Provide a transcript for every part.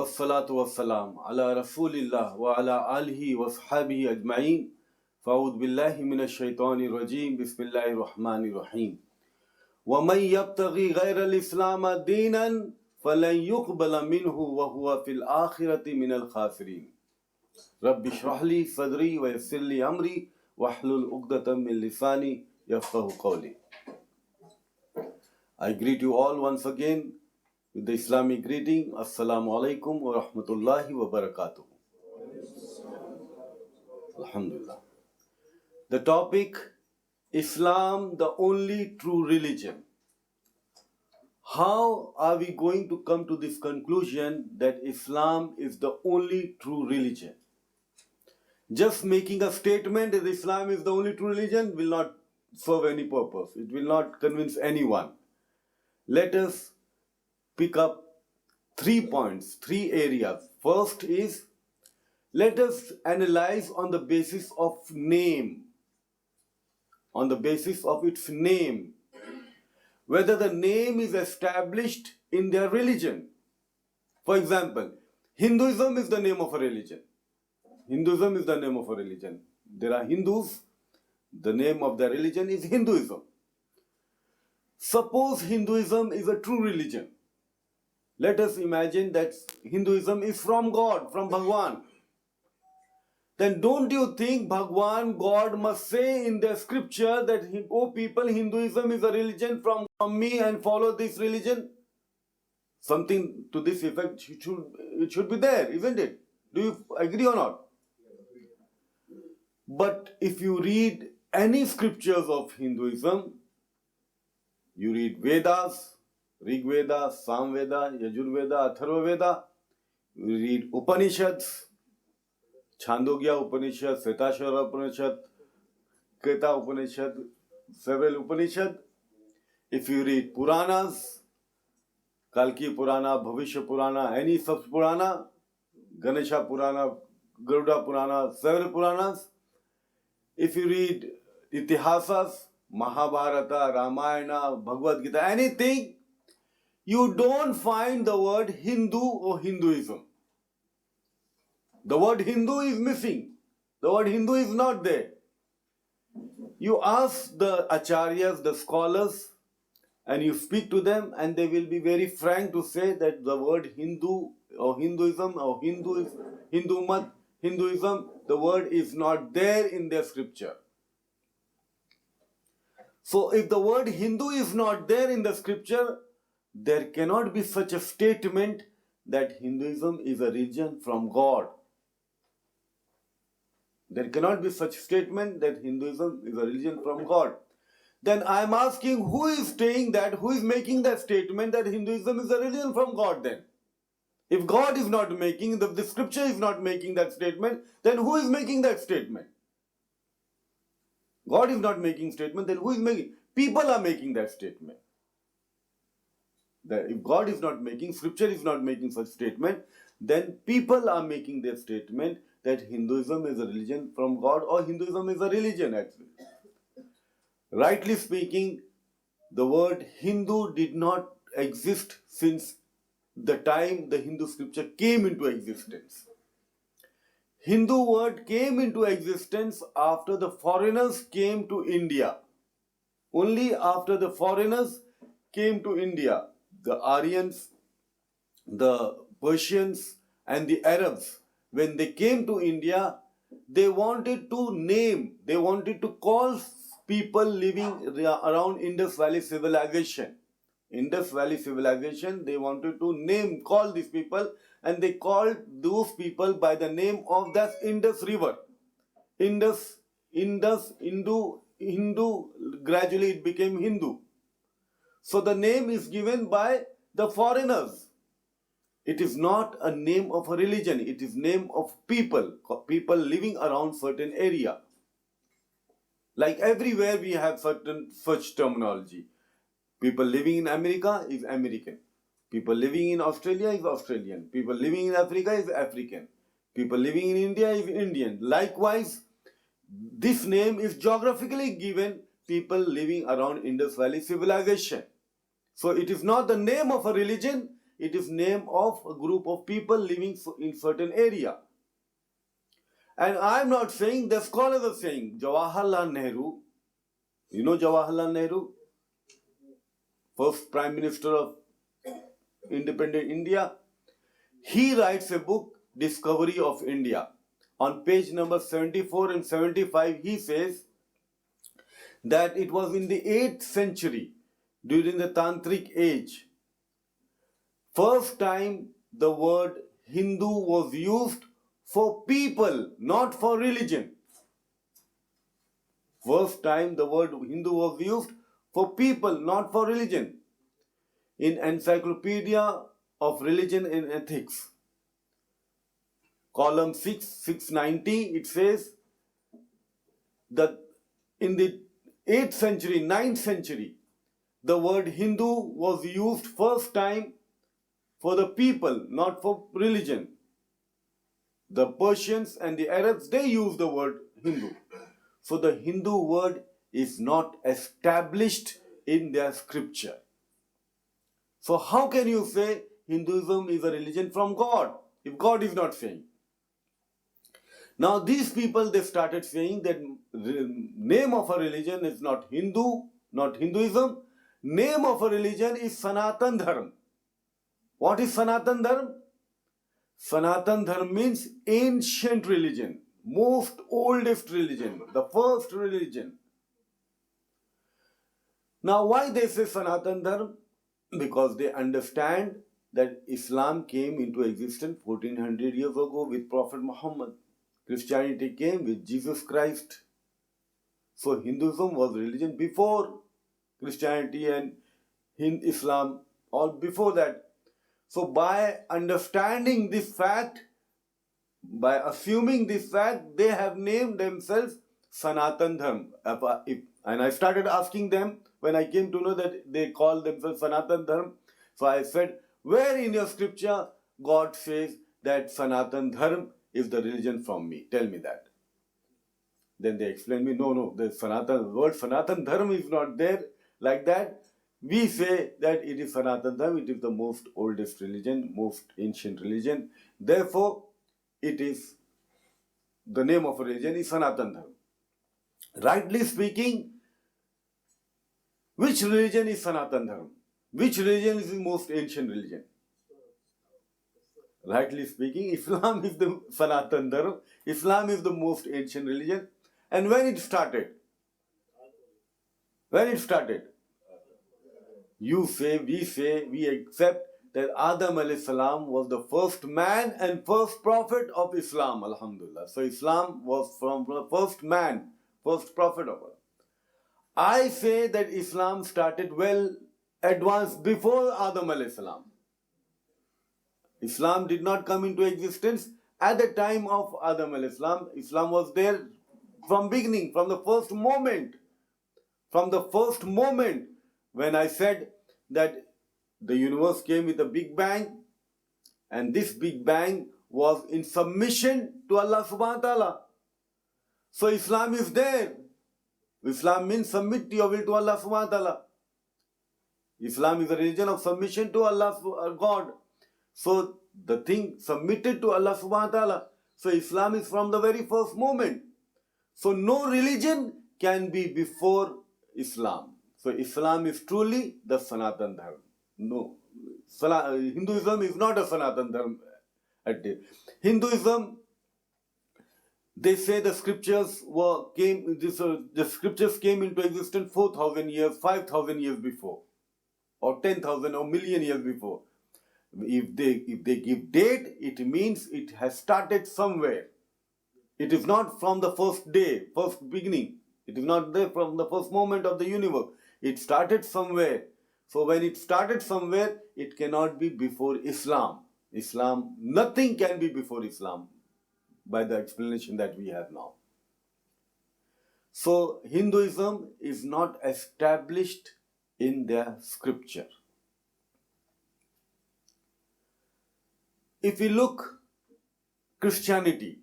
वस्सलातु वस्सलाम अला रसूलिल्लाह व अला आलिहि व अस्हाबिहि अजमाइन फ़अऊज़ु बिल्लाहि मिनश शैतानिर रजीम बिस्मिल्लाहिर रहमानिर रहीम व मन यब्तगि गैरल इस्लाम दीनन फलन युक़बल मिन्हु व हुवा फिल आखिरति मिनल खासिरीन रब्बि इश्रह ली सदरी व यस्सिर ली अमरी वहलुल उक़दतम मिन लिसानी यफ़क़हू क़ौली. I greet you all once again with the Islamic greeting. Assalamu alaikum wa rahmatullahi wa barakatuh. Alhamdulillah. The topic, Islam, the only true religion. How are we going to come to this conclusion that Islam is the only true religion? Just making a statement that Islam is the only true religion will not serve any purpose. It will not convince anyone. Let us pick up 3 points, 3 areas. First is, let us analyze on the basis of name, on the basis of its name, whether the name is established in their religion. For example, Hinduism is the name of a religion. Hinduism is the name of a religion. There are Hindus, the name of their religion is Hinduism. Suppose Hinduism is a true religion. Let us imagine that Hinduism is from God, from Bhagwan. Then don't you think Bhagwan, God must say in the scripture that, oh people, Hinduism is a religion from me and follow this religion? Something to this effect it should be there, isn't it? Do you agree or not? But if you read any scriptures of Hinduism, you read Vedas, Rig Veda, Sam Veda, Yajur Veda, Atharva Veda, you read Upanishads, Chandogya Upanishad, Svetashvara Upanishad, Kreta Upanishad, several Upanishad. If you read Puranas, Kalki Purana, Bhavishya Purana, any such Purana, Ganesha Purana, Garuda Purana, several Puranas. If you read Itihasas, Mahabharata, Ramayana, Bhagavad Gita, anything, you don't find the word Hindu or Hinduism. The word Hindu is missing. The word Hindu is not there. You ask the acharyas, the scholars, and you speak to them, and they will be very frank to say that the word Hindu or Hinduism or Hinduism, the word is not there in their scripture. So if the word Hindu is not there in the scripture, there cannot be such a statement that Hinduism is a religion from God. There cannot be such statement that Hinduism is a religion from God. Then I am asking, who is saying that, who is making that statement that Hinduism is a religion from God then? If God is not making, if the scripture is not making that statement, then who is making that statement? God is not making statement, then who is making? People are making that statement. That if God is not making, scripture is not making such statement, then people are making their statement that Hinduism is a religion from God or Hinduism is a religion actually. Rightly speaking, the word Hindu did not exist since the time the Hindu scripture came into existence. Hindu word came into existence after the foreigners came to India. Only after the foreigners came to India, the Aryans, the Persians and the Arabs, when they came to India, they wanted to name, they wanted to call people living around Indus Valley civilization. Indus Valley civilization, they wanted to call these people, and they called those people by the name of that Indus River. Indus, Hindu, gradually it became Hindu. So the name is given by the foreigners. It is not a name of a religion, it is name of people living around certain area. Like everywhere we have certain such terminology. People living in America is American. People living in Australia is Australian. People living in Africa is African. People living in India is Indian. Likewise, this name is geographically given people living around Indus Valley civilization. So it is not the name of a religion, it is name of a group of people living in certain area. And I'm not saying, the scholars are saying, Jawaharlal Nehru, you know Jawaharlal Nehru, first Prime Minister of independent India, he writes a book, Discovery of India. On page number 74 and 75, he says that it was in the 8th century, during the Tantric age, first time the word Hindu was used for people, not for religion. First time the word Hindu was used for people, not for religion. In Encyclopedia of Religion and Ethics, column 6, 690, it says that in the 8th century, 9th century, the word Hindu was used first time for the people, not for religion. The Persians and the Arabs, they use the word Hindu. So the Hindu word is not established in their scripture. So how can you say Hinduism is a religion from God, if God is not saying? Now these people, they started saying that name of a religion is not Hindu, not Hinduism. Name of a religion is Sanatan Dharma. What is Sanatan Dharma? Sanatan Dharma means ancient religion, most oldest religion, the first religion. Now why they say Sanatan Dharma? Because they understand that Islam came into existence 1400 years ago with Prophet Muhammad. Christianity came with Jesus Christ. So Hinduism was religion before Christianity and Islam, all before that. So by understanding this fact, by assuming this fact, they have named themselves Sanatan Dharma. And I started asking them when I came to know that they call themselves Sanatan Dharma. So I said, where in your scripture God says that Sanatan Dharma is the religion from me? Tell me that. Then they explained me, no, the word Sanatan Dharma is not there like that. We say that it is Sanatan Dharma, it is the most oldest religion, most ancient religion. Therefore, it is, the name of a religion is Sanatan Dharma. Rightly speaking, which religion is Sanatan Dharma? Which religion is the most ancient religion? Rightly speaking, Islam is the Sanatan Dharma. Islam is the most ancient religion. And when it started? When it started? You say, we accept that Adam alayhi salam was the first man and first prophet of Islam, alhamdulillah. So Islam was from the first man, first prophet of Allah. I say that Islam started well advanced before Adam alayhi salam. Islam did not come into existence at the time of Adam alayhi salam. Islam was there from beginning, from the first moment. From the first moment when I said that the universe came with a big bang, and this big bang was in submission to Allah subhanahu wa ta'ala. So Islam is there. Islam means submit your will to Allah subhanahu wa ta'ala. Islam is a religion of submission to Allah, God. So the thing submitted to Allah subhanahu wa ta'ala. So Islam is from the very first moment. So no religion can be before Islam. So Islam is truly the Sanatan Dharma. No, Hinduism is not a Sanatan Dharma. Hinduism, they say the scriptures the scriptures came into existence 4,000 years, 5,000 years before, or 10,000 or million years before. If they give date, it means it has started somewhere. It is not from the first day, first beginning. It is not there from the first moment of the universe. It started somewhere. So when it started somewhere, it cannot be before Islam. Islam, nothing can be before Islam by the explanation that we have now. So Hinduism is not established in their scripture. If we look Christianity,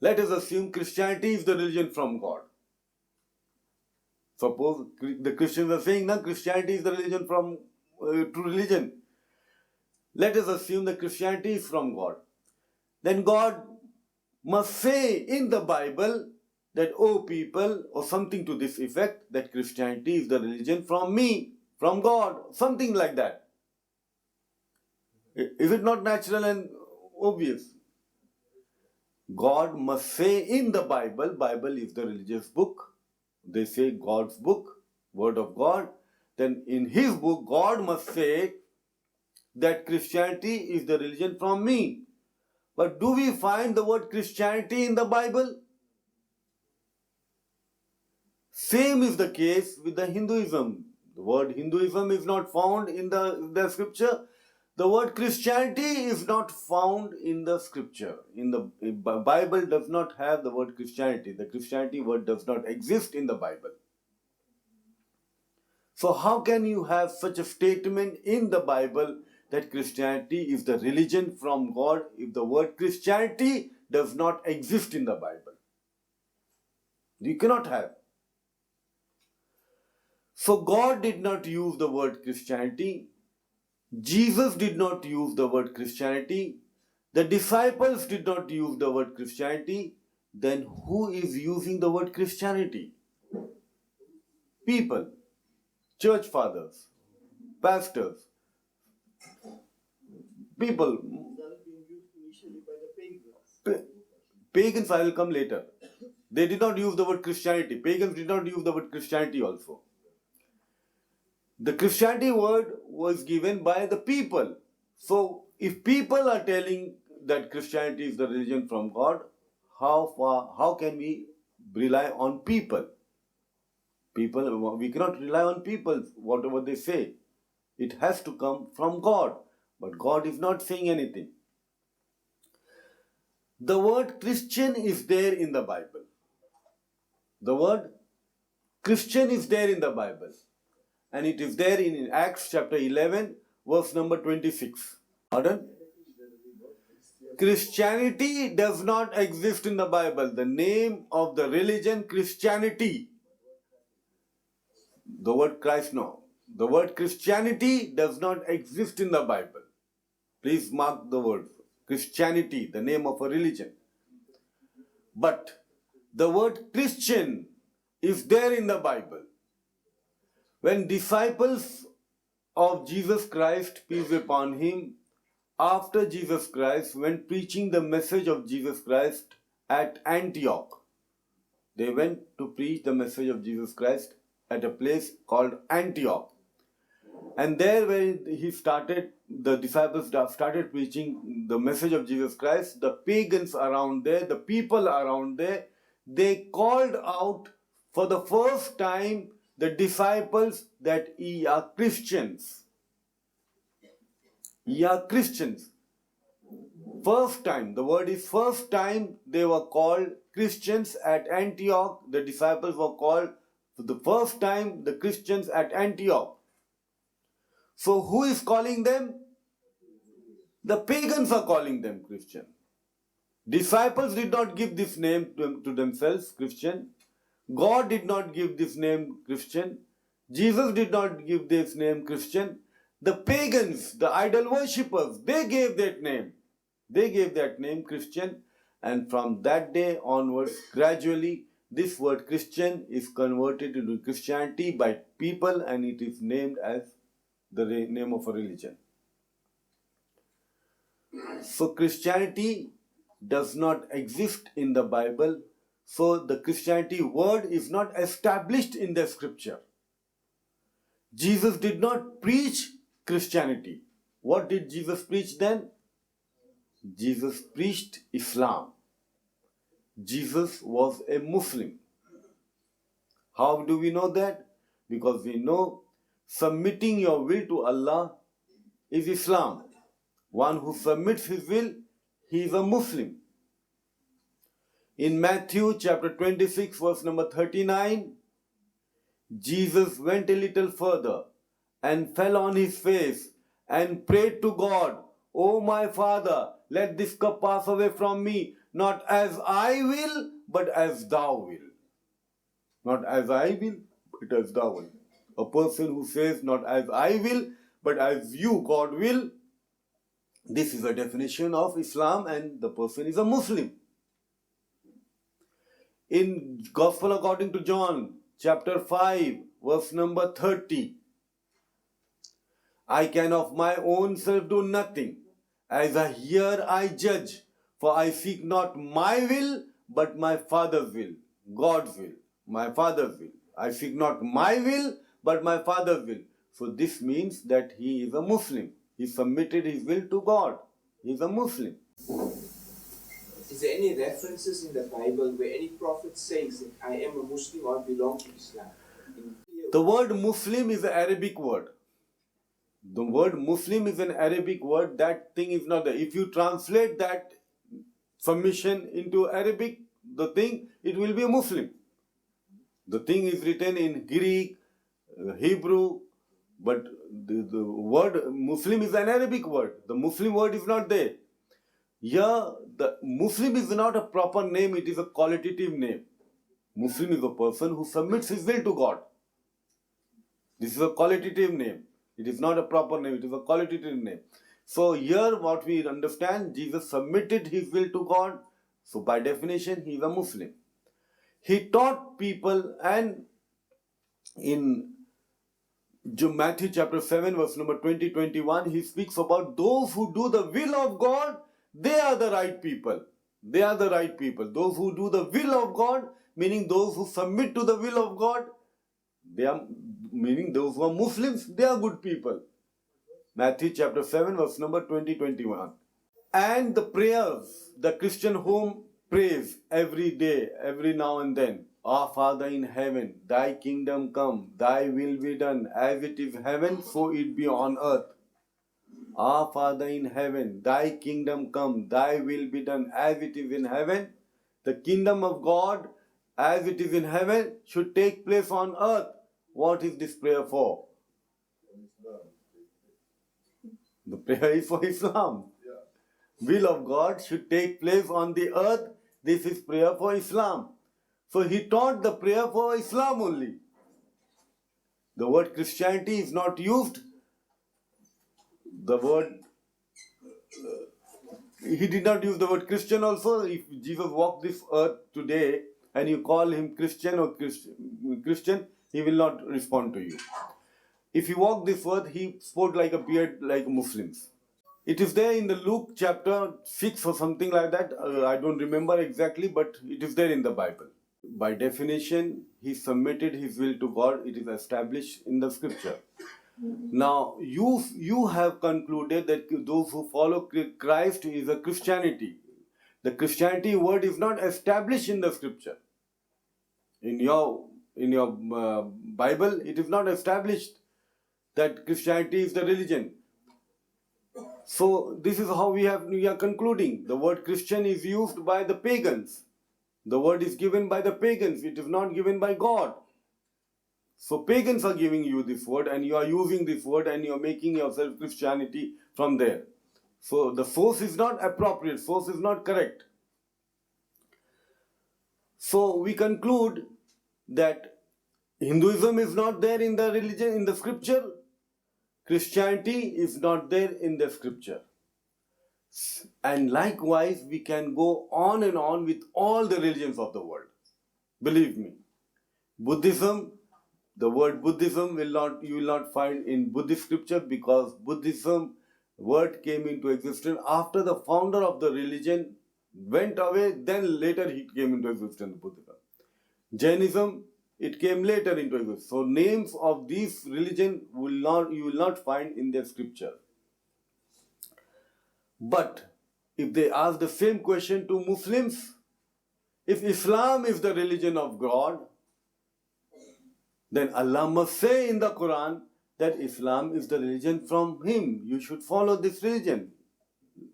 let us assume Christianity is the religion from God. Suppose the Christians are saying, no, Christianity is the religion from true religion. let us assume that Christianity is from God. Then God must say in the Bible that, oh people, or something to this effect, that Christianity is the religion from me, from God, something like that. Is it not natural and obvious? God must say in the Bible is the religious book. They say God's book, word of God. Then in his book, God must say that Christianity is the religion from me. But do we find the word Christianity in the Bible? Same is the case with the Hinduism. The word Hinduism is not found in the scripture. The word Christianity is not found in the scripture. In the Bible does not have the word Christianity. The Christianity word does not exist in the Bible. So how can you have such a statement in the Bible that Christianity is the religion from God if the word Christianity does not exist in the Bible? You cannot have. So God did not use the word Christianity. Jesus did not use the word Christianity. The disciples did not use the word Christianity. Then who is using the word Christianity? People, church fathers, pastors, people. Pagans, I will come later. They did not use the word Christianity. Pagans did not use the word Christianity also. The Christianity word was given by the people. So, if people are telling that Christianity is the religion from God, how can we rely on people? People, we cannot rely on people, whatever they say. It has to come from God. But God is not saying anything. The word Christian is there in the Bible. The word Christian is there in the Bible. And it is there in Acts chapter 11, verse number 26. Pardon? Christianity does not exist in the Bible. The name of the religion Christianity. The word Christ, no. The word Christianity does not exist in the Bible. Please mark the word. Christianity, the name of a religion. But the word Christian is there in the Bible. When disciples of Jesus Christ, peace be upon him, after Jesus Christ, when preaching the message of Jesus Christ at Antioch, they went to preach the message of Jesus Christ at a place called Antioch. And there when the disciples started preaching the message of Jesus Christ, the pagans around there, the people around there, they called out for the first time the disciples that ye are Christians. Ye are Christians. First time, the word is first time they were called Christians at Antioch. The disciples were called for the first time the Christians at Antioch. So who is calling them? The pagans are calling them Christian. Disciples did not give this name to themselves, Christian. God did not give this name, Christian. Jesus did not give this name, Christian. The pagans, the idol worshippers, they gave that name. They gave that name, Christian. And from that day onwards, gradually, this word Christian is converted into Christianity by people and it is named as the name of a religion. So Christianity does not exist in the Bible. So the Christianity word is not established in the scripture. Jesus did not preach Christianity. What did Jesus preach then? Jesus preached Islam. Jesus was a Muslim. How do we know that? Because we know submitting your will to Allah is Islam. One who submits his will, he is a Muslim. In Matthew chapter 26 verse number 39, Jesus went a little further and fell on his face and prayed to God, "O my Father, let this cup pass away from me, not as I will, but as thou will." Not as I will, but as thou will. A person who says, "Not as I will, but as you, God, will," This is a definition of Islam, and the person is a Muslim. In Gospel according to John, chapter 5, verse number 30, I can of my own self do nothing. As I hear, I judge. For I seek not my will, but my Father's will. God's will. My Father's will. I seek not my will, but my Father's will. So this means that he is a Muslim. He submitted his will to God. He is a Muslim. Is there any references in the Bible where any prophet says that I am a Muslim or belong to Islam? The word Muslim is an Arabic word. The word Muslim is an Arabic word. That thing is not there. If you translate that submission into Arabic, the thing, it will be a Muslim. The thing is written in Greek, Hebrew, but the word Muslim is an Arabic word. The Muslim word is not there. Here, the Muslim is not a proper name, it is a qualitative name. Muslim is a person who submits his will to God. This is a qualitative name. It is not a proper name, it is a qualitative name. So here what we understand, Jesus submitted his will to God. So by definition, he is a Muslim. He taught people, and in Matthew chapter 7, verse number 20-21, he speaks about those who do the will of God, they are the right people. They are the right people. Those who do the will of God, meaning those who submit to the will of God, they are, meaning those who are Muslims, they are good people. Matthew chapter 7, verse number 20-21. And the prayers, the Christian home prays every day, every now and then. Our Father in heaven, thy kingdom come, thy will be done, as it is heaven, so it be on earth. Our Father in heaven, thy kingdom come, thy will be done, as it is in heaven. The kingdom of God, as it is in heaven, should take place on earth. What is this prayer for? The prayer is for Islam. Will of God should take place on the earth. This is prayer for Islam. So he taught the prayer for Islam only. The word Christianity is not used. The word, he did not use the word Christian also. If Jesus walked this earth today and you call him Christian or Christian, he will not respond to you. If he walked this earth, he spoke like a beard like Muslims. It is there in the Luke chapter 6 or something like that. I don't remember exactly, but it is there in the Bible. By definition, he submitted his will to God. It is established in the scripture. Now, you have concluded that those who follow Christ is a Christianity. The Christianity word is not established in the scripture. In your Bible, it is not established that Christianity is the religion. So this is how we are concluding. The word Christian is used by the pagans. The word is given by the pagans. It is not given by God. So pagans are giving you this word, and you are using this word, and you are making yourself Christianity from there. So the source is not appropriate. Source is not correct. So we conclude that Hinduism is not there in the religion, in the scripture. Christianity is not there in the scripture. And likewise, we can go on and on with all the religions of the world. Believe me. Buddhism, the word Buddhism you will not find in Buddhist scripture, because Buddhism word came into existence after the founder of the religion went away, then later he came into existence, Buddhism. Jainism, it came later into existence. So names of these religions you will not find in the scripture. But if they ask the same question to Muslims, if Islam is the religion of God, then Allah must say in the Quran that Islam is the religion from Him. You should follow this religion.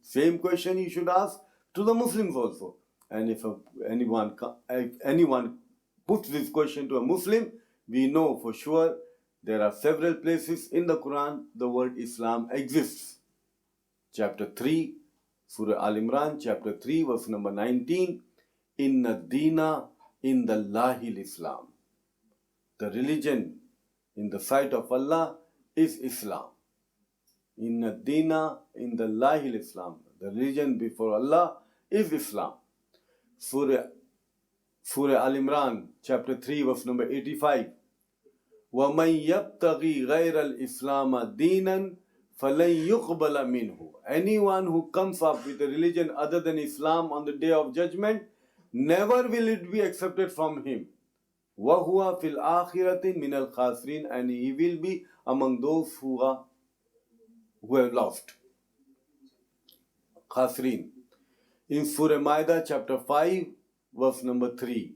Same question you should ask to the Muslims also. And if anyone puts this question to a Muslim, we know for sure there are several places in the Quran the word Islam exists. Chapter 3, Surah Al-Imran, chapter 3, verse number 19, Inna Dina in the Lahil Islam. The religion in the sight of Allah is Islam. Inna dina indallahi Islam. The religion before Allah is Islam. Surah Al-Imran, chapter 3, verse number 85. وَمَنْ يَبْتَغِي غَيْرَ الْإِسْلَامَ دِينًا فَلَنْ يُقْبَلَ مِنْهُ. Anyone who comes up with a religion other than Islam on the day of judgment, never will it be accepted from him. وَهُوَ فِي الْآخِرَةِ مِنَ الْخَاسِرِينَ. And he will be among those who have lost. Khasirin. In Surah Maida, chapter 5, verse number 3.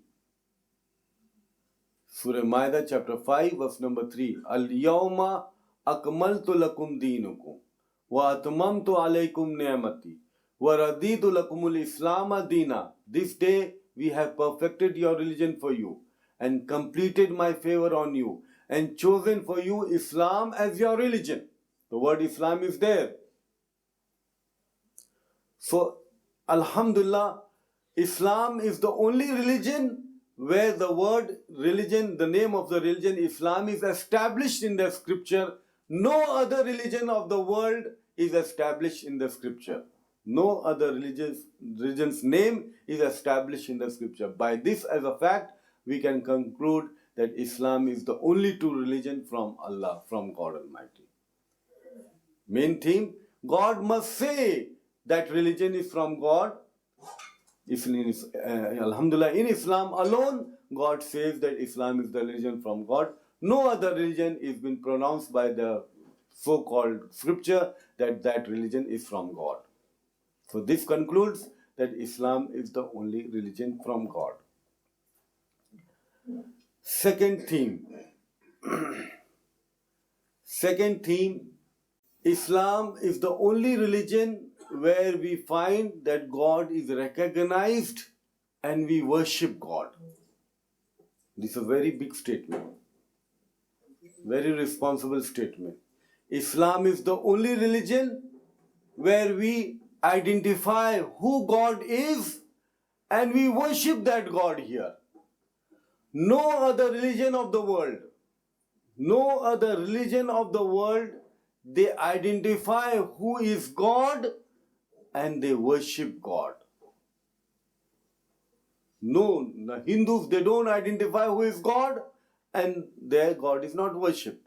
Surah Maida, chapter 5, verse number 3. Al-yawma akmaltu lakum deenukum wa atmamtu alaykum ni'mati wa raditu lakumul Islam deena. This day we have perfected your religion for you and completed my favor on you and chosen for you Islam as your religion. The word Islam is there. So, Alhamdulillah, Islam is the only religion where the word religion, the name of the religion Islam is established in the scripture. No other religion of the world is established in the scripture. No other religion's name is established in the scripture. By this as a fact, we can conclude that Islam is the only true religion from Allah, from God Almighty. Main theme, God must say that religion is from God. Alhamdulillah, in Islam alone, God says that Islam is the religion from God. No other religion is been pronounced by the so-called scripture that religion is from God. So this concludes that Islam is the only religion from God. Second theme. Second theme, Islam is the only religion where we find that God is recognized and we worship God. This is a very big statement. Very responsible statement. Islam is the only religion where we identify who God is and we worship that God here. No other religion of the world, they identify who is God and they worship God. No, the Hindus, they don't identify who is God and their God is not worshipped.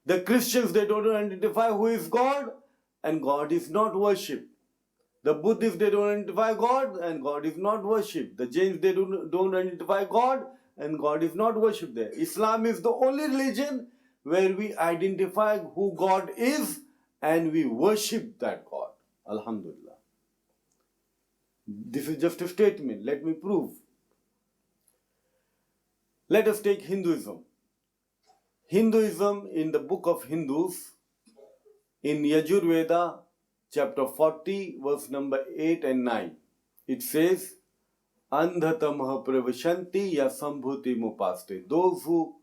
The Christians, they don't identify who is God and God is not worshipped. The Buddhists, they don't identify God and God is not worshipped. The Jains, they don't identify God and God is not worshipped there. Islam is the only religion where we identify who God is and we worship that God. Alhamdulillah. This is just a statement. Let me prove. Let us take Hinduism. Hinduism, in the book of Hindus, in Yajurveda, chapter 40, verse number 8 and 9, it says, Andhatamah pravashanti yasambhuti mupaste. Those who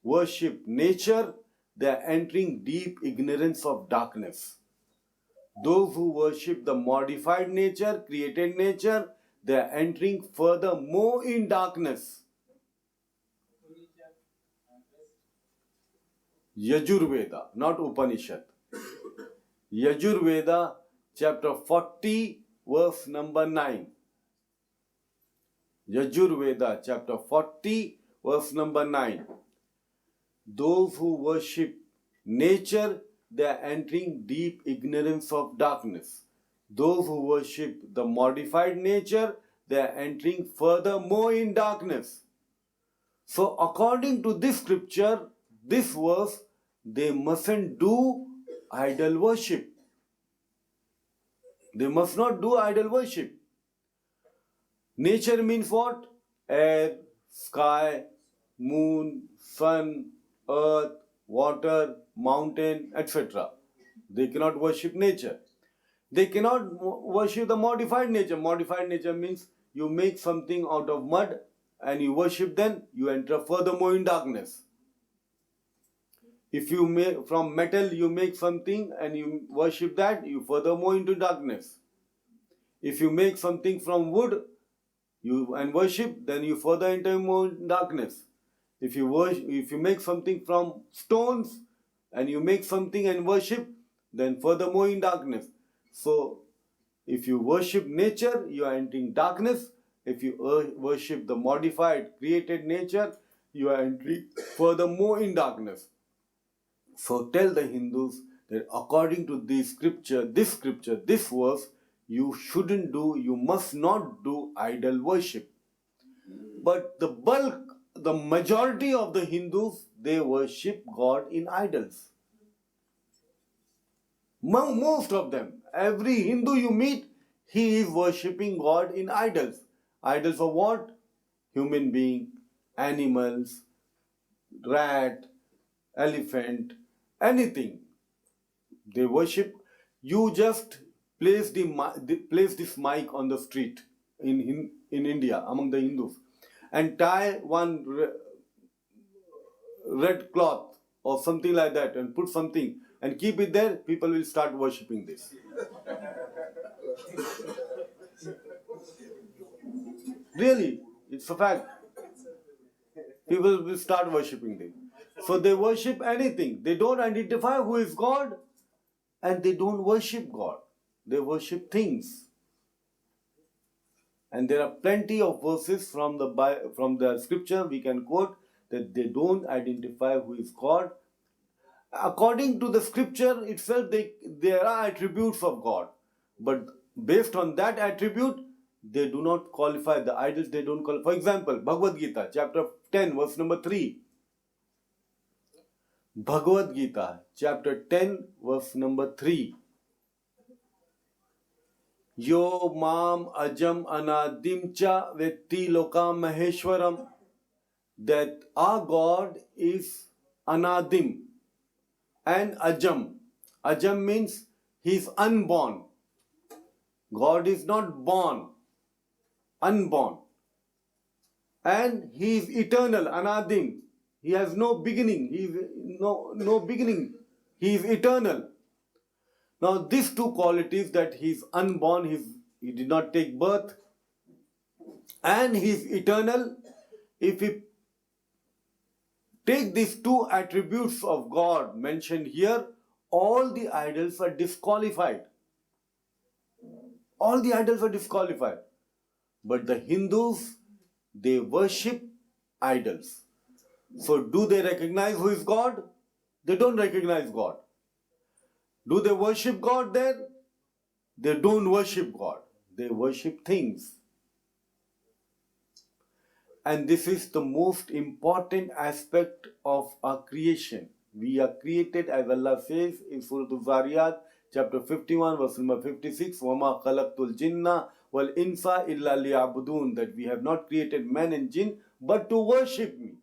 worship nature, they are entering deep ignorance of darkness. Those who worship the modified nature, created nature, they are entering further more in darkness. Yajurveda, not Upanishad. Yajurveda, chapter 40, verse number 9. Yajurveda, chapter 40, verse number 9. Those who worship nature, they are entering deep ignorance of darkness. Those who worship the modified nature, they are entering further more in darkness. So according to this scripture, this verse, they mustn't do idol worship. They must not do idol worship. Nature means what? Air, sky, moon, sun, earth, water, mountain, etc. They cannot worship nature. They cannot worship the modified nature. Modified nature means you make something out of mud and you worship, then you enter furthermore in darkness. If you make from metal, you make something and you worship that, you furthermore into darkness. If you make something from wood and worship, then you further enter more darkness. If you make something from stones and you make something and worship, then furthermore in darkness. So, if you worship nature, you are entering darkness. If you worship the modified, created nature, you are entering furthermore in darkness. So tell the Hindus that according to this scripture, this verse, you shouldn't do, you must not do idol worship. But the majority of the Hindus, they worship God in idols. Most of them, every Hindu you meet, he is worshipping God in idols. Idols of what? Human being, animals, rat, elephant, anything. They worship. You just place this mic on the street in India among the Hindus and tie one red cloth or something like that and put something and keep it there, people will start worshipping this. Really, it's a fact. People will start worshipping them. So they worship anything. They don't identify who is God and they don't worship God. They worship things. And there are plenty of verses from the scripture we can quote that they don't identify who is God. According to the scripture itself, there are attributes of God. But based on that attribute, they do not qualify the idols. They don't qualify. For example, Bhagavad Gita, chapter 10, verse number 3. Bhagavad Gita, chapter 10, verse number 3. Yo mam ajam anadim cha vetti lokam maheshwaram. That our God is anadim and ajam. Ajam means he is unborn. God is not born, unborn. And he is eternal, anadim. He has no beginning. He is no beginning. He is eternal. Now these two qualities, that he is unborn, he did not take birth, and he is eternal. If we take these two attributes of God mentioned here, all the idols are disqualified. All the idols are disqualified. But the Hindus, they worship idols. So do they recognize who is God? They don't recognize God. Do they worship God then? They don't worship God. They worship things. And this is the most important aspect of our creation. We are created, as Allah says in Surah Al-Zariyat, chapter 51, verse number 56, وَمَا خَلَقْتُ الْجِنَّ وَالْإِنسَ إِلَّا لِيَعْبُدُونَ, that we have not created man and jinn but to worship me.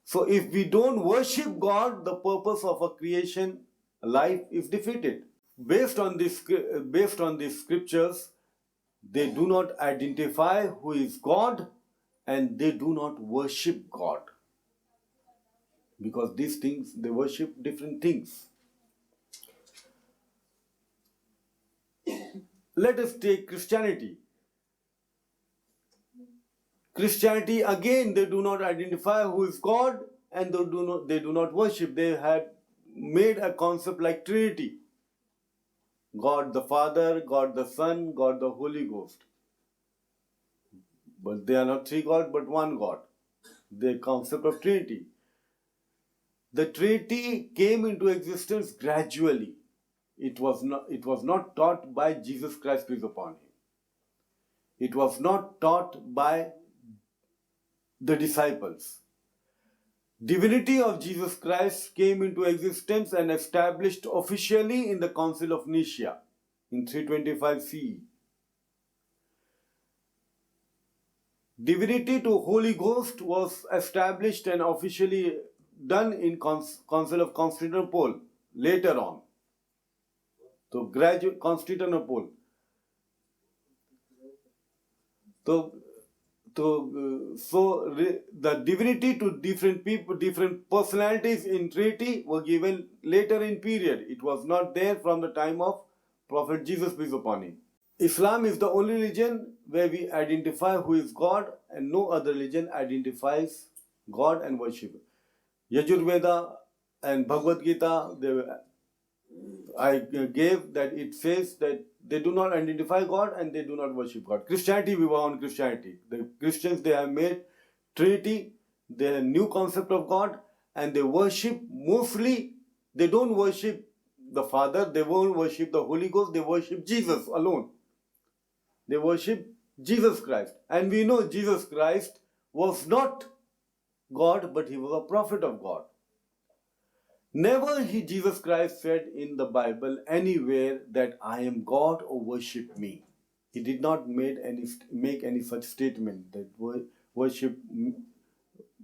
So if we don't worship God, the purpose of a creation life is defeated. Based on these scriptures, they do not identify who is God and they do not worship God. Because these things, they worship different things. Let us take Christianity. Christianity, again, they do not identify who is God and they do not worship. They had made a concept like Trinity. God the Father, God the Son, God the Holy Ghost. But they are not three gods, but one God. The concept of Trinity. The Trinity came into existence gradually. It was not taught by Jesus Christ, peace upon him. It was not taught by the disciples. Divinity of Jesus Christ came into existence and established officially in the Council of Nicaea in 325 CE. Divinity to Holy Ghost was established and officially done in Council of Constantinople later on. So graduate Constantinople. So the divinity to different people, different personalities in Trinity were given later in period. It was not there from the time of Prophet Jesus, peace upon him. Islam is the only religion where we identify who is God and no other religion identifies God and worship. Yajurveda and Bhagavad Gita, I gave that it says that they do not identify God and they do not worship God. Christianity, we were on Christianity. The Christians, they have made Trinity, their new concept of God, and they worship mostly, they don't worship the Father, they won't worship the Holy Ghost, they worship Jesus alone. They worship Jesus Christ. And we know Jesus Christ was not God, but he was a prophet of God. Never Jesus Christ said in the Bible anywhere that I am God or worship me. He did not make any such statement that worship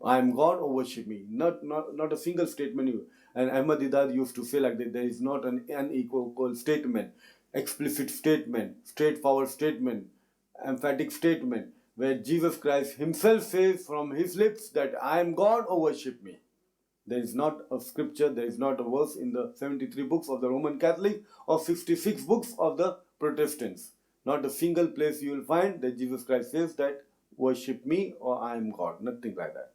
I am God or worship me. Not a single statement. And Ahmad Didat used to say like that there is not an unequivocal statement, explicit statement, straightforward statement, emphatic statement where Jesus Christ himself says from his lips that I am God or worship me. There is not a scripture, there is not a verse in the 73 books of the Roman Catholic or 66 books of the Protestants. Not a single place you will find that Jesus Christ says that worship me or I am God. Nothing like that.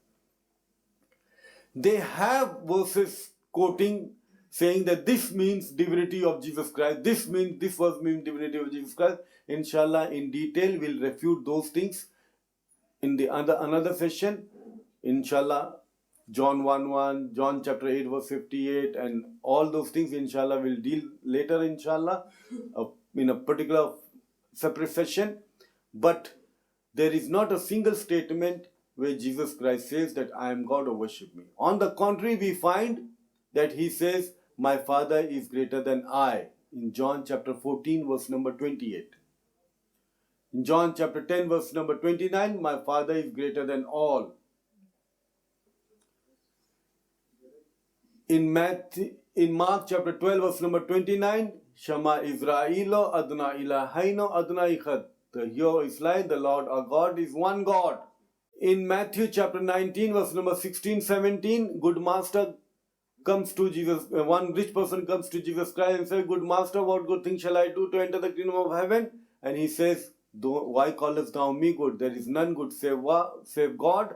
They have verses quoting saying that this means divinity of Jesus Christ, this verse means divinity of Jesus Christ. Inshallah, in detail, we'll refute those things in the another session. Inshallah, John 1:1, John chapter 8 verse 58, and all those things, inshallah, we'll deal later, inshallah, in a particular separate session. But there is not a single statement where Jesus Christ says that I am God or worship me. On the contrary, we find that he says, my Father is greater than I, in John chapter 14 verse number 28. In John chapter 10 verse number 29, my Father is greater than all. In Mark chapter 12 verse number 29, Shema Israelo Adna Ilahaino Adna Ichad. Hear Israel, the Lord our God is one God. In Matthew chapter 19 verse number 16-17, good master comes to Jesus, one rich person comes to Jesus Christ and says, good master, what good thing shall I do to enter the kingdom of heaven? And he says, why callest thou me good? There is none good save God.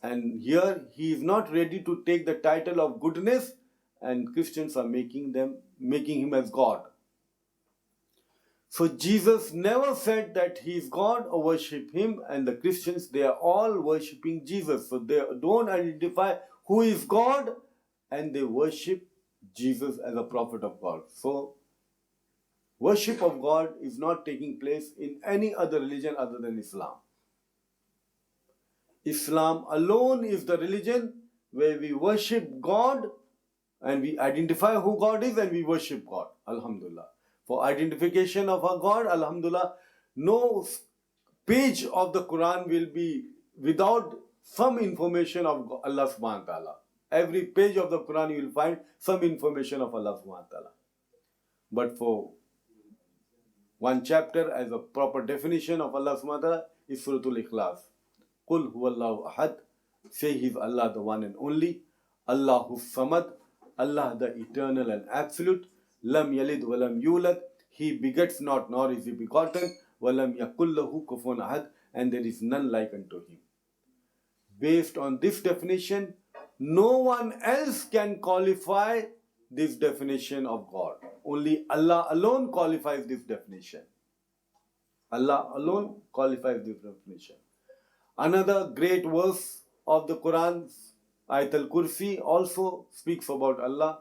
And here he is not ready to take the title of goodness, and Christians are making him as God. So Jesus never said that he is God or worship him, and the Christians, they are all worshipping Jesus. So they don't identify who is God, and they worship Jesus as a prophet of God. So worship of God is not taking place in any other religion other than Islam. Islam alone is the religion where we worship God and we identify who God is and we worship God. Alhamdulillah. For identification of our God, Alhamdulillah, no page of the Quran will be without some information of Allah subhanahu wa ta'ala. Every page of the Quran you will find some information of Allah subhanahu wa ta'ala. But for one chapter as a proper definition of Allah subhanahu wa ta'ala is Suratul Ikhlas. Qul huwallahu ahad. Say he is Allah the one and only. Allahu samad. Allah the eternal and absolute. Lam yalid walam yulad. He begets not nor is he begotten. Walam yakullahu kufuwan ahad. And there is none like unto him. Based on this definition, no one else can qualify this definition of God. Only Allah alone qualifies this definition. Allah alone qualifies this definition. Another great verse of the Quran, Ayatul Kursi, also speaks about Allah.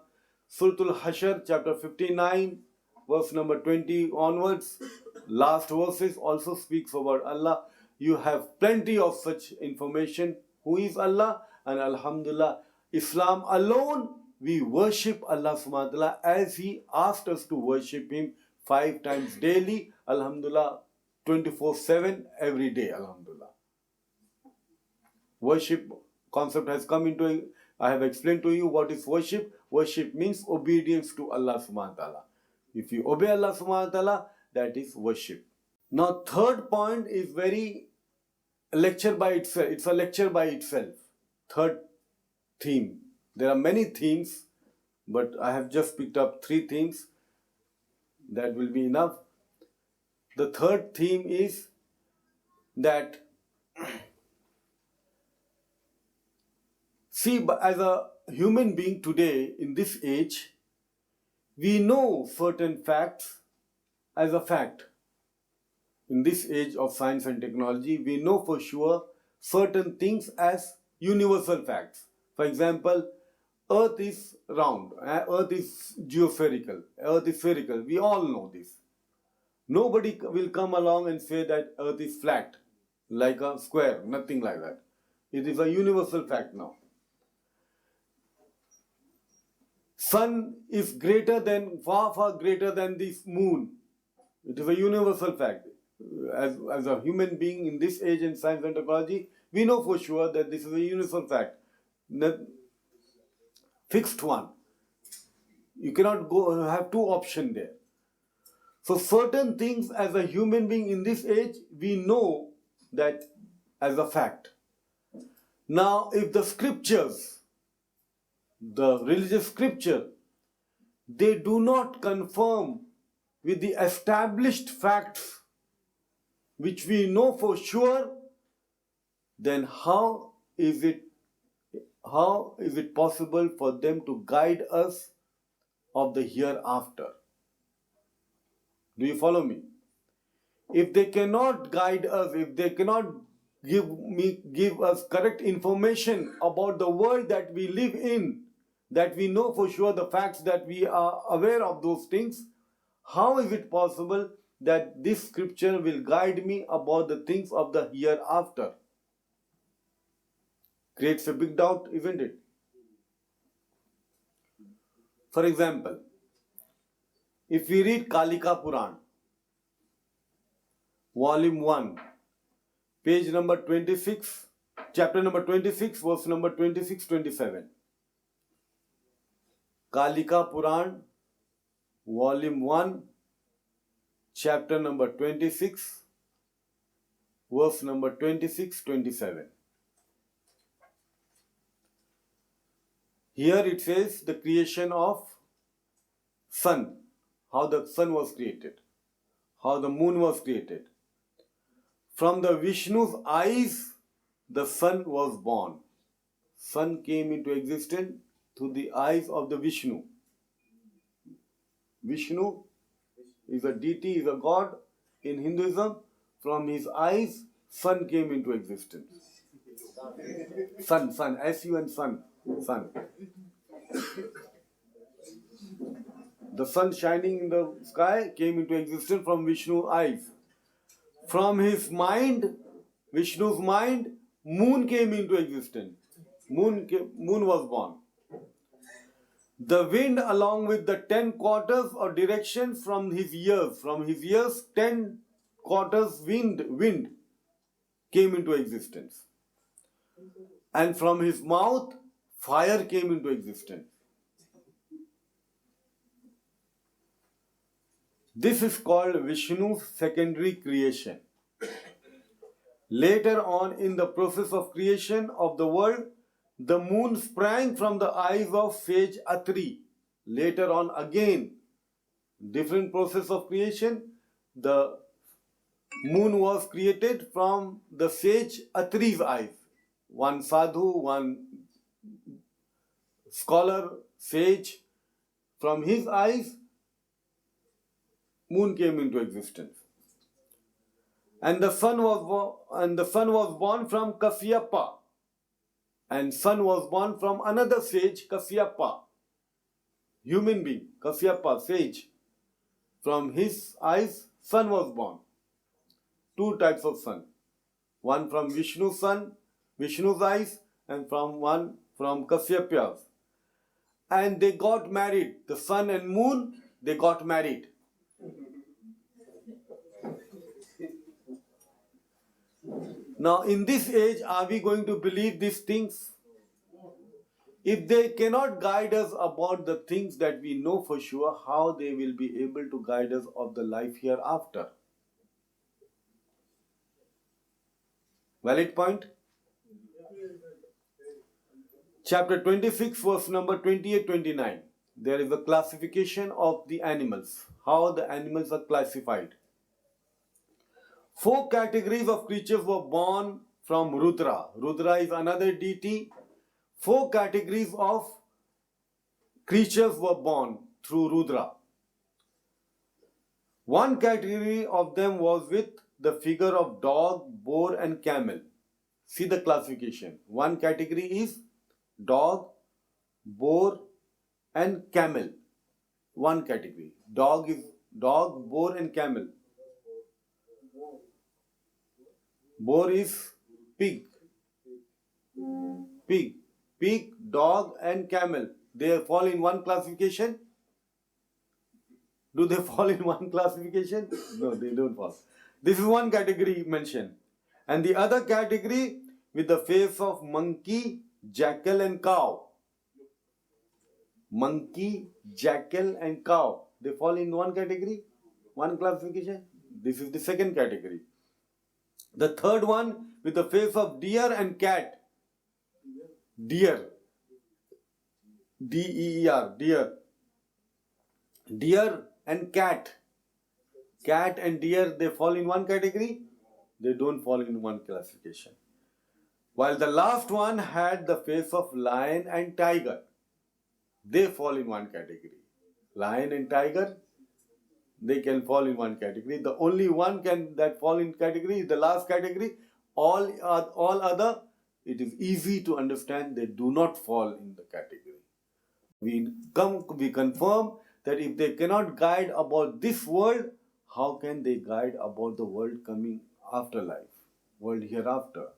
Suratul Hashr, chapter 59, verse number 20 onwards, last verses also speaks about Allah. You have plenty of such information. Who is Allah? And Alhamdulillah, Islam alone, we worship Allah subhanahu wa ta'ala as He asked us to worship Him 5 times daily. Alhamdulillah, 24/7 every day. Alhamdulillah. Worship concept has come into, I have explained to you what is worship. Worship means obedience to Allah subhanahu wa ta'ala. If you obey Allah subhanahu wa ta'ala, that is worship. Now third point is very lecture by itself. It's a lecture by itself. Third theme. There are many themes, but I have just picked up 3 themes. That will be enough. The third theme is that see, as a human being today, in this age, We know certain facts as a fact. In this age of science and technology, we know for sure certain things as universal facts. For example, Earth is round, Earth is geospherical, Earth is spherical. We all know this. Nobody will come along and say that Earth is flat, like a square, nothing like that. It is a universal fact now. Sun is greater than, far greater than this moon. It is a universal fact. As a human being in this age in science and technology, we know for sure that this is a universal fact. Fixed one. You cannot have two options there. So certain things as a human being in this age, we know that as a fact. Now, if the scriptures, the religious scripture, they do not confirm with the established facts which we know for sure, then how is it possible for them to guide us of the hereafter? Do you follow me? If they cannot guide us, if they cannot give us correct information about the world that we live in, that we know for sure the facts, that we are aware of those things, how is it possible that this scripture will guide me about the things of the hereafter? Creates a big doubt, isn't it? For example, if we read Kalika Puran, volume 1, page number 26, chapter number 26, verse number 26-27. Kalika Puran, volume 1, chapter number 26, verse number 26-27. Here it says the creation of sun, how the sun was created, how the moon was created. From the Vishnu's eyes, the sun was born. Sun came into existence through the eyes of the Vishnu. Vishnu is a deity, is a god in Hinduism. From his eyes, sun came into existence. Sun, S-U-N, sun. The sun shining in the sky came into existence from Vishnu's eyes. From his mind, Vishnu's mind, moon came into existence. Moon was born. The wind, along with the 10 quarters or direction from his ears, 10 quarters wind came into existence. And from his mouth, fire came into existence. This is called Vishnu's secondary creation. Later on in the process of creation of the world, the moon sprang from the eyes of sage Atri. Later on again, different process of creation, the moon was created from the sage Atri's eyes. One sadhu, one scholar, sage, from his eyes, moon came into existence. And the sun was born from Kasyapa. And sun was born from another sage, Kasyapa. Human being, Kasyapa, sage. From his eyes, sun was born. Two types of sun. One from Vishnu's eyes, and one from Kasyapa's. And they got married. The sun and moon, they got married. Now, in this age, are we going to believe these things? If they cannot guide us about the things that we know for sure, how they will be able to guide us of the life hereafter? Valid point? Chapter 26, verse number 28-29. There is a classification of the animals. How the animals are classified. 4 categories of creatures were born from Rudra. Rudra is another deity. 4 categories of creatures were born through Rudra. One category of them was with the figure of dog, boar, and camel. See the classification. One category is dog, boar, and camel. One category. Dog is dog, boar, and camel. Boar is pig. Pig, dog, and camel. They fall in one classification. Do they fall in one classification? No, they don't fall. This is one category mentioned. And the other category with the face of monkey, jackal, and cow. Monkey, jackal, and cow. They fall in one category, one classification. This is the second category. The third one with the face of deer and cat. Deer. D-E-E-R. Deer. Deer and cat. Cat and deer, they fall in one category. They don't fall in one classification. While the last one had the face of lion and tiger. They fall in one category. Lion and tiger, they can fall in one category. The only one that fall in category is the last category. All other, it is easy to understand they do not fall in the category. We confirm that if they cannot guide about this world, how can they guide about the world coming afterlife, world hereafter?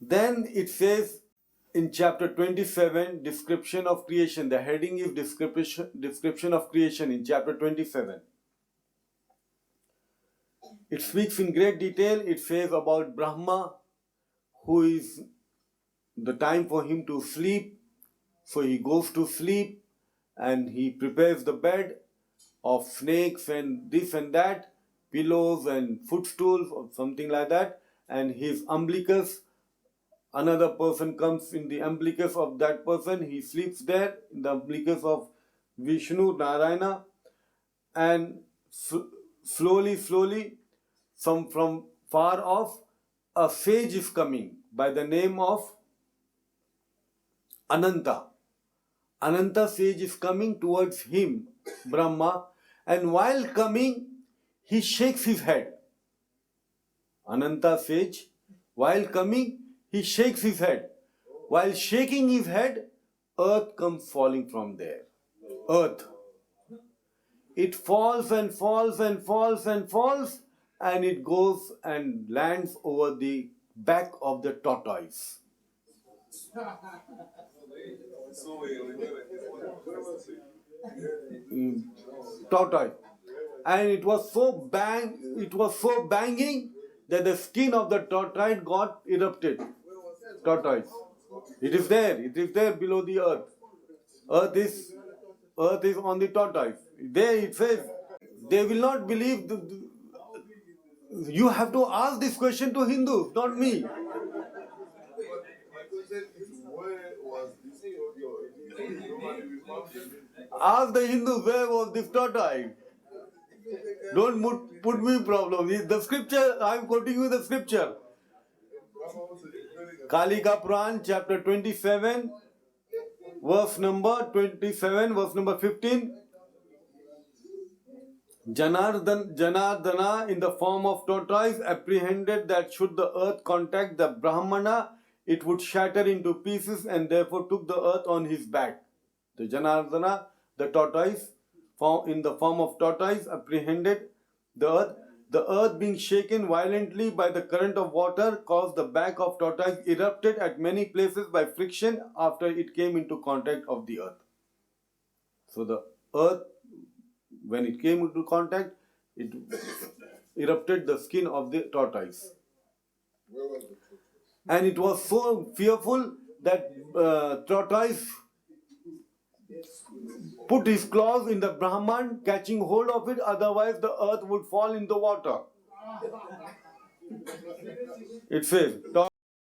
Then it says in chapter 27, description of creation. The heading is description of creation in chapter 27. It speaks in great detail. It says about Brahma, who is the time for him to sleep. So he goes to sleep and he prepares the bed of snakes and this and that, pillows and footstools or something like that. And his umbilicus, another person comes in the umbilicus of that person. He sleeps there in the umbilicus of Vishnu, Narayana. And slowly, from far off, a sage is coming by the name of Ananta. Ananta sage is coming towards him, Brahma, and while coming, he shakes his head. Ananta sage, while coming, he shakes his head. While shaking his head, earth comes falling from there. Earth. It falls and falls and falls and falls, and it goes and lands over the back of the tortoise. Tortoise. And it was so banging that the skin of the tortoise got erupted. Tortoise. It is there below the earth. Earth is on the tortoise. There it says, they will not believe. You have to ask this question to Hindus, not me. Ask the Hindus, where was this tortoise? Don't put me in problem. The scripture, I am quoting you the scripture. Kalika Puran, chapter 27, verse number 15. Janardana in the form of tortoise apprehended that should the earth contact the Brahmana, it would shatter into pieces and therefore took the earth on his back. The Janardana, the tortoise, in the form of tortoise, apprehended the earth. The earth being shaken violently by the current of water caused the back of tortoise erupted at many places by friction after it came into contact of the earth. So the earth, when it came into contact, it erupted the skin of the tortoise. And it was so fearful that tortoise put his claws in the Brahman, catching hold of it, otherwise the earth would fall in the water. It says,